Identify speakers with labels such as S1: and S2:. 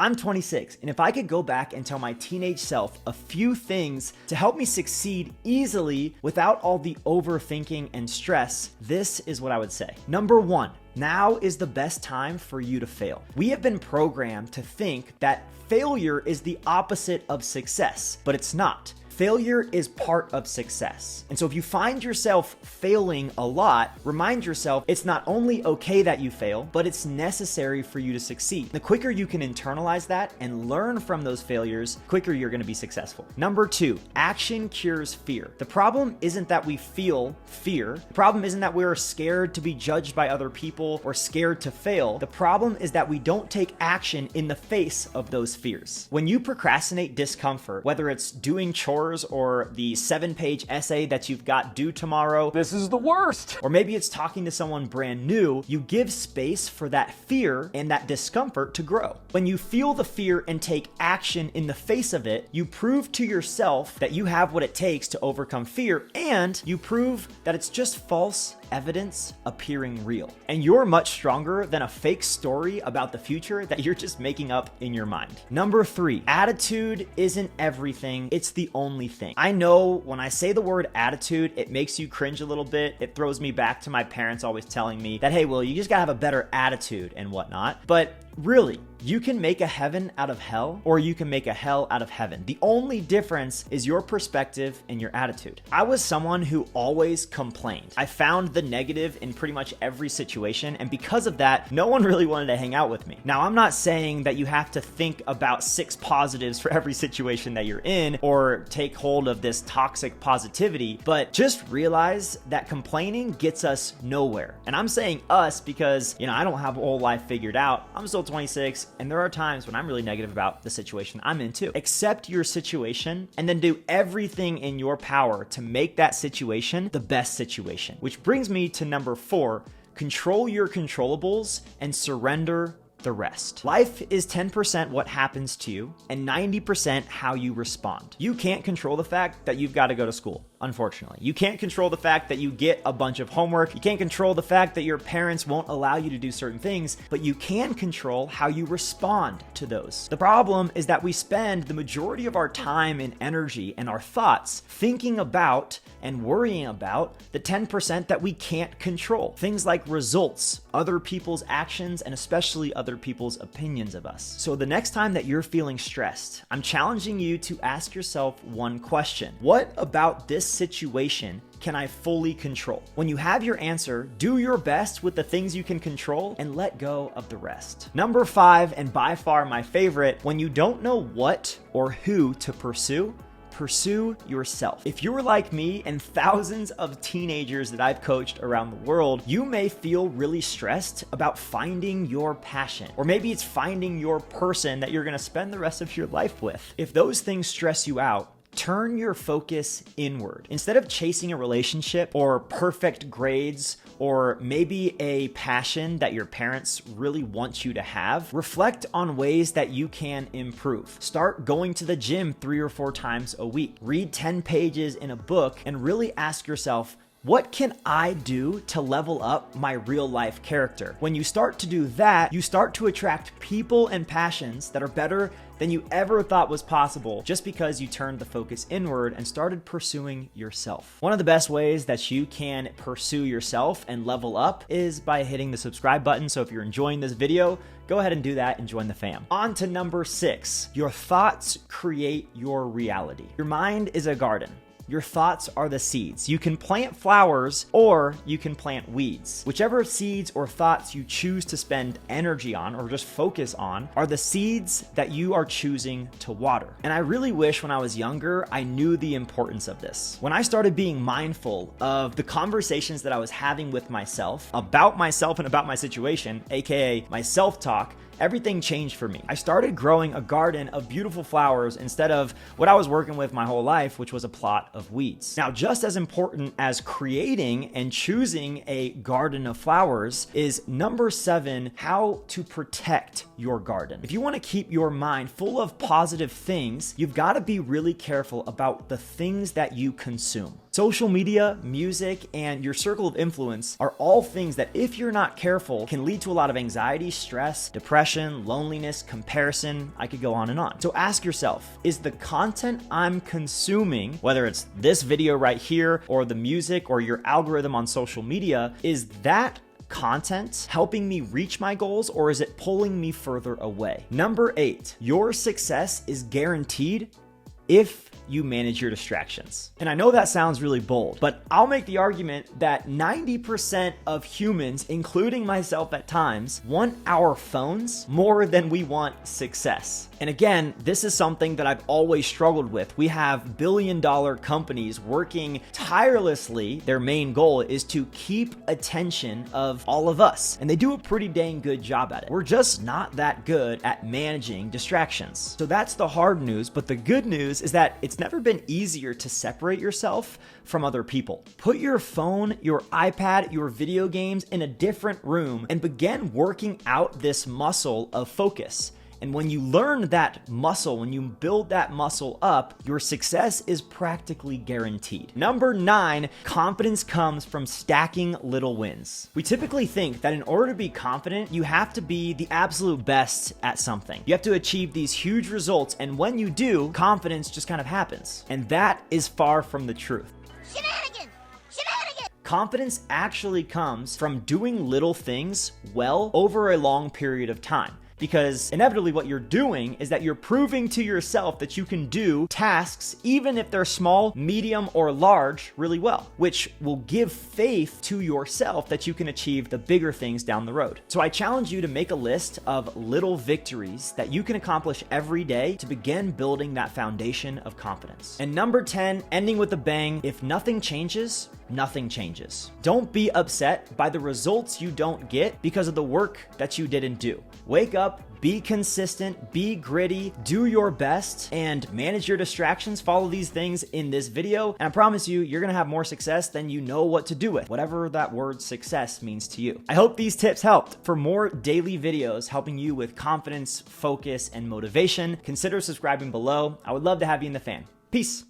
S1: I'm 26, and if I could go back and tell my teenage self a few things to help me succeed easily without all the overthinking and stress, this is what I would say. Number one, now is the best time for you to fail. We have been programmed to think that failure is the opposite of success, but it's not. Failure is part of success. And so if you find yourself failing a lot, remind yourself it's not only okay that you fail, but it's necessary for you to succeed. The quicker you can internalize that and learn from those failures, quicker you're going to be successful. Number two, action cures fear. The problem isn't that we feel fear. The problem isn't that we're scared to be judged by other people or scared to fail. The problem is that we don't take action in the face of those fears. When you procrastinate discomfort, whether it's doing chores or the 7-page essay that you've got due tomorrow.
S2: This is the worst.
S1: Or maybe it's talking to someone brand new. You give space for that fear and that discomfort to grow. When you feel the fear and take action in the face of it, you prove to yourself that you have what it takes to overcome fear, and you prove that it's just false evidence appearing real. And you're much stronger than a fake story about the future that you're just making up in your mind. Number three, attitude isn't everything, it's the only thing. I know when I say the word attitude, it makes you cringe a little bit. It throws me back to my parents always telling me that, hey, Will, you just gotta have a better attitude and whatnot. But really, you can make a heaven out of hell, or you can make a hell out of heaven. The only difference is your perspective and your attitude. I was someone who always complained. I found the negative in pretty much every situation, and because of that, no one really wanted to hang out with me. Now, I'm not saying that you have to think about 6 positives for every situation that you're in, or take hold of this toxic positivity, but just realize that complaining gets us nowhere. And I'm saying us because, I don't have a whole life figured out. I'm still 26, and there are times when I'm really negative about the situation I'm in too. Accept your situation and then do everything in your power to make that situation the best situation. Which brings me to number 4, control your controllables and surrender the rest. Life is 10% what happens to you and 90% how you respond. You can't control the fact that you've got to go to school, unfortunately. You can't control the fact that you get a bunch of homework. You can't control the fact that your parents won't allow you to do certain things, but you can control how you respond to those. The problem is that we spend the majority of our time and energy and our thoughts thinking about and worrying about the 10% that we can't control. Things like results, other people's actions, and especially other people's opinions of us. So the next time that you're feeling stressed, I'm challenging you to ask yourself one question. What about this situation can I fully control? When you have your answer, do your best with the things you can control and let go of the rest. Number 5, and by far my favorite, when you don't know what or who to pursue yourself. If you're like me and thousands of teenagers that I've coached around the world, you may feel really stressed about finding your passion, or maybe it's finding your person that you're going to spend the rest of your life with. If those things stress you out, turn your focus inward. Instead of chasing a relationship or perfect grades or maybe a passion that your parents really want you to have, reflect on ways that you can improve. Start going to the gym 3 or 4 times a week. Read 10 pages in a book and really ask yourself, what can I do to level up my real life character? When you start to do that, you start to attract people and passions that are better than you ever thought was possible, just because you turned the focus inward and started pursuing yourself. One of the best ways that you can pursue yourself and level up is by hitting the subscribe button. So if you're enjoying this video, go ahead and do that and join the fam. On to number 6, your thoughts create your reality. Your mind is a garden. Your thoughts are the seeds. You can plant flowers or you can plant weeds. Whichever seeds or thoughts you choose to spend energy on or just focus on are the seeds that you are choosing to water. And I really wish when I was younger, I knew the importance of this. When I started being mindful of the conversations that I was having with myself about myself and about my situation, aka my self-talk, everything changed for me. I started growing a garden of beautiful flowers instead of what I was working with my whole life, which was a plot of weeds. Now, just as important as creating and choosing a garden of flowers is number 7, how to protect your garden. If you want to keep your mind full of positive things, you've got to be really careful about the things that you consume. So Social media, music, and your circle of influence are all things that, if you're not careful, can lead to a lot of anxiety, stress, depression, loneliness, comparison. I could go on and on. So ask yourself, is the content I'm consuming, whether it's this video right here or the music or your algorithm on social media, is that content helping me reach my goals, or is it pulling me further away? Number 8, your success is guaranteed if you manage your distractions. And I know that sounds really bold, but I'll make the argument that 90% of humans, including myself at times, want our phones more than we want success. And again, this is something that I've always struggled with. We have billion-dollar companies working tirelessly. Their main goal is to keep attention of all of us, and they do a pretty dang good job at it. We're just not that good at managing distractions. So that's the hard news, but the good news is that it's never been easier to separate yourself from other people. Put your phone, your iPad, your video games in a different room and begin working out this muscle of focus. And when you learn that muscle, when you build that muscle up, your success is practically guaranteed. Number 9, confidence comes from stacking little wins. We typically think that in order to be confident, you have to be the absolute best at something. You have to achieve these huge results, and when you do, confidence just kind of happens. And that is far from the truth. Shenanigans! Confidence actually comes from doing little things well over a long period of time. Because inevitably what you're doing is that you're proving to yourself that you can do tasks, even if they're small, medium, or large, really well, which will give faith to yourself that you can achieve the bigger things down the road. So I challenge you to make a list of little victories that you can accomplish every day to begin building that foundation of confidence. And number 10, ending with a bang, if nothing changes, nothing changes. Don't be upset by the results you don't get because of the work that you didn't do. Wake up, be consistent, be gritty, do your best, and manage your distractions. Follow these things in this video, and I promise you, you're gonna have more success than you know what to do with, whatever that word success means to you. I hope these tips helped. For more daily videos helping you with confidence, focus, and motivation, consider subscribing below. I would love to have you in the fan. Peace.